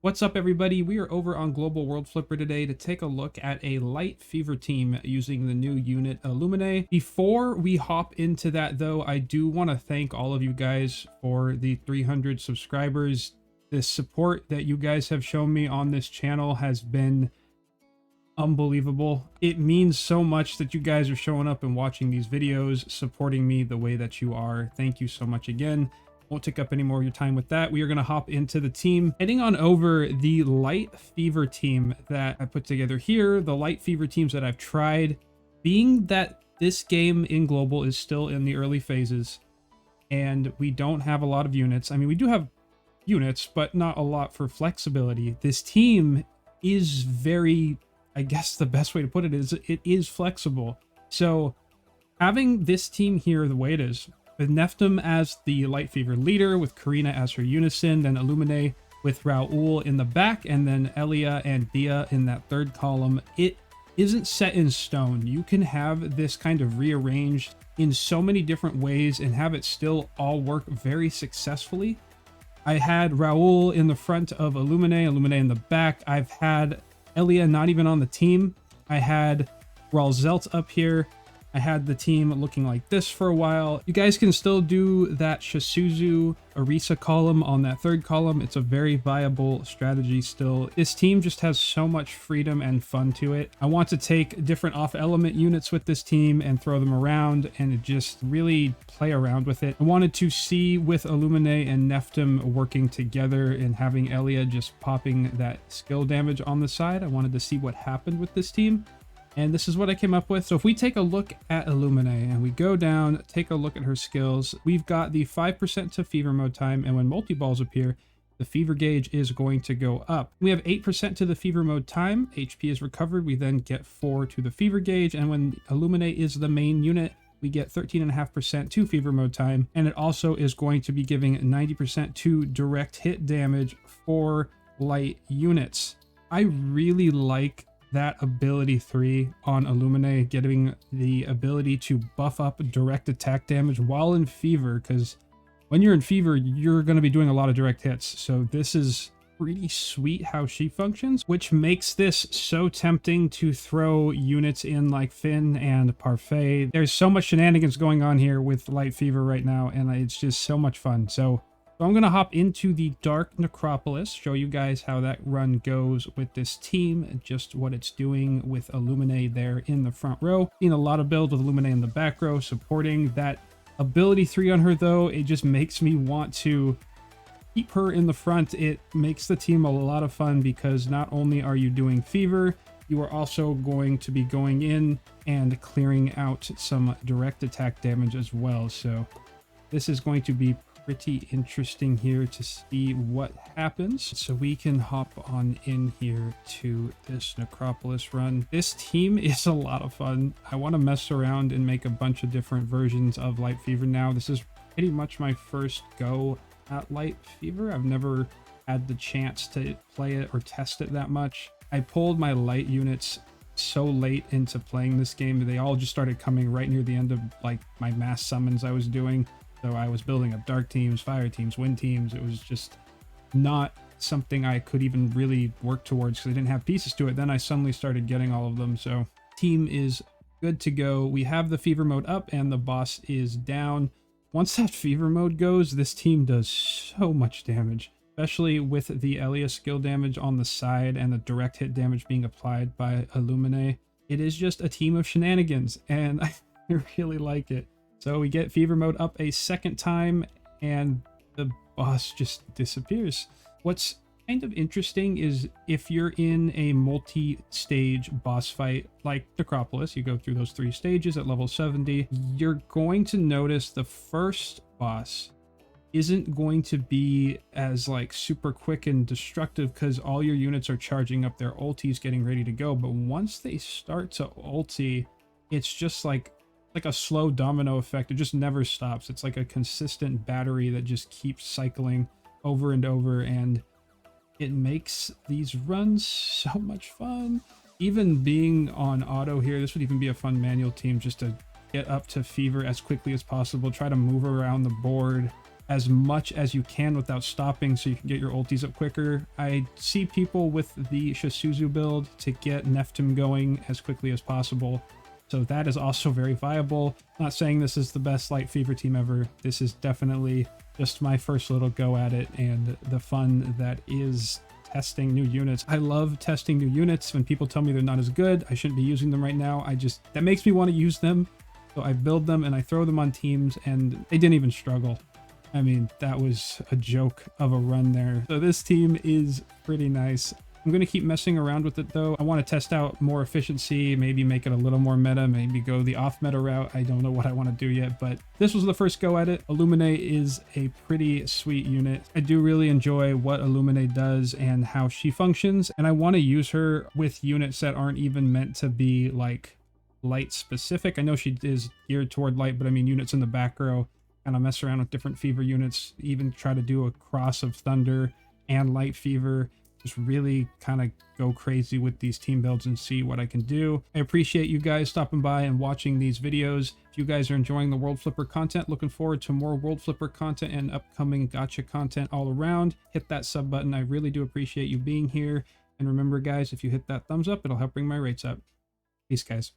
What's up, everybody? We are over on Global World Flipper today to take a look at a light fever team using the new unit Illumine. Before we hop into that, though, I do want to thank all of you guys for the 300 subscribers. The support that you guys have shown me on this channel has been unbelievable. It means so much that you guys are showing up and watching these videos, supporting me the way that you are. Thank you so much again. Won't take up any more of your time with that. We are going to hop into the team. Heading on over the light fever team that I put together here, the light fever teams that I've tried, being that this game in global is still in the early phases and we don't have a lot of units. I mean, we do have units, but not a lot for flexibility. This team is very, I guess the best way to put it is flexible. So having this team here the way it is, with Nephtim as the Light Fever leader, with Corrina as her unison, then Illumine with Raul in the back, and then Ellya and Dia in that third column. It isn't set in stone. You can have this kind of rearranged in so many different ways and have it still all work very successfully. I had Raul in the front of Illumine in the back. I've had Ellya not even on the team. I had Raul up here. I had the team looking like this for a while. You guys can still do that Shisuzu Arisa column on that third column. It's a very viable strategy still. This team just has so much freedom and fun to it. I want to take different off-element units with this team and throw them around and just really play around with it. I wanted to see with Illumine and Nephtim working together and having Ellya just popping that skill damage on the side. I wanted to see what happened with this team. And this is what I came up with. So if we take a look at Illumine and we go down, take a look at her skills, we've got the 5% to fever mode time. And when multi-balls appear, the fever gauge is going to go up. We have 8% to the fever mode time. HP is recovered. We then get 4 to the fever gauge. And when Illumine is the main unit, we get 13.5% to fever mode time. And it also is going to be giving 90% to direct hit damage for light units. I really like that ability 3 on Illumine, getting the ability to buff up direct attack damage while in fever, because when you're in fever, you're going to be doing a lot of direct hits. So this is pretty sweet how she functions, which makes this so tempting to throw units in like Finn and Parfait. There's so much shenanigans going on here with light fever right now, and it's just so much fun. So I'm going to hop into the Dark Necropolis, show you guys how that run goes with this team, and just what it's doing with Illumine there in the front row. Seeing a lot of build with Illumine in the back row, supporting that ability 3 on her, though. It just makes me want to keep her in the front. It makes the team a lot of fun because not only are you doing fever, you are also going to be going in and clearing out some direct attack damage as well. So this is going to be pretty interesting here to see what happens. So we can hop on in here to this Necropolis run. This team is a lot of fun. I want to mess around and make a bunch of different versions of Light Fever now. This is pretty much my first go at Light Fever. I've never had the chance to play it or test it that much. I pulled my light units so late into playing this game. They all just started coming right near the end of like my mass summons I was doing. So I was building up dark teams, fire teams, wind teams. It was just not something I could even really work towards because I didn't have pieces to it. Then I suddenly started getting all of them. So team is good to go. We have the fever mode up and the boss is down. Once that fever mode goes, this team does so much damage, especially with the Ellya skill damage on the side and the direct hit damage being applied by Illumine. It is just a team of shenanigans, and I really like it. So we get fever mode up a second time and the boss just disappears. What's kind of interesting is if you're in a multi-stage boss fight like Necropolis, you go through those 3 stages at level 70, you're going to notice the first boss isn't going to be as like super quick and destructive because all your units are charging up their ultis, getting ready to go. But once they start to ulti, it's just like a slow domino effect. It just never stops. It's like a consistent battery that just keeps cycling over and over, and it makes these runs so much fun. Even being on auto here, this would even be a fun manual team just to get up to fever as quickly as possible, try to move around the board, as much as you can without stopping so you can get your ultis up quicker. I see people with the Shisuzu build to get Nephtim going as quickly as possible. So that is also very viable. Not saying this is the best Light Fever team ever. This is definitely just my first little go at it and the fun that is testing new units. I love testing new units. When people tell me they're not as good, I shouldn't be using them right now. That makes me want to use them. So I build them and I throw them on teams and they didn't even struggle. I mean, that was a joke of a run there. So this team is pretty nice. I'm going to keep messing around with it though. I want to test out more efficiency, maybe make it a little more meta, maybe go the off meta route. I don't know what I want to do yet, but this was the first go at it. Illumine is a pretty sweet unit. I do really enjoy what Illumine does and how she functions, and I want to use her with units that aren't even meant to be like light specific. I know she is geared toward light, but I mean units in the back row. Kind of mess around with different fever units, even try to do a cross of thunder and light fever. Just really kind of go crazy with these team builds and see what I can do. I appreciate you guys stopping by and watching these videos. If you guys are enjoying the World Flipper content, looking forward to more World Flipper content and upcoming Gacha content all around, hit that sub button. I really do appreciate you being here. And remember guys, if you hit that thumbs up, it'll help bring my rates up. Peace guys.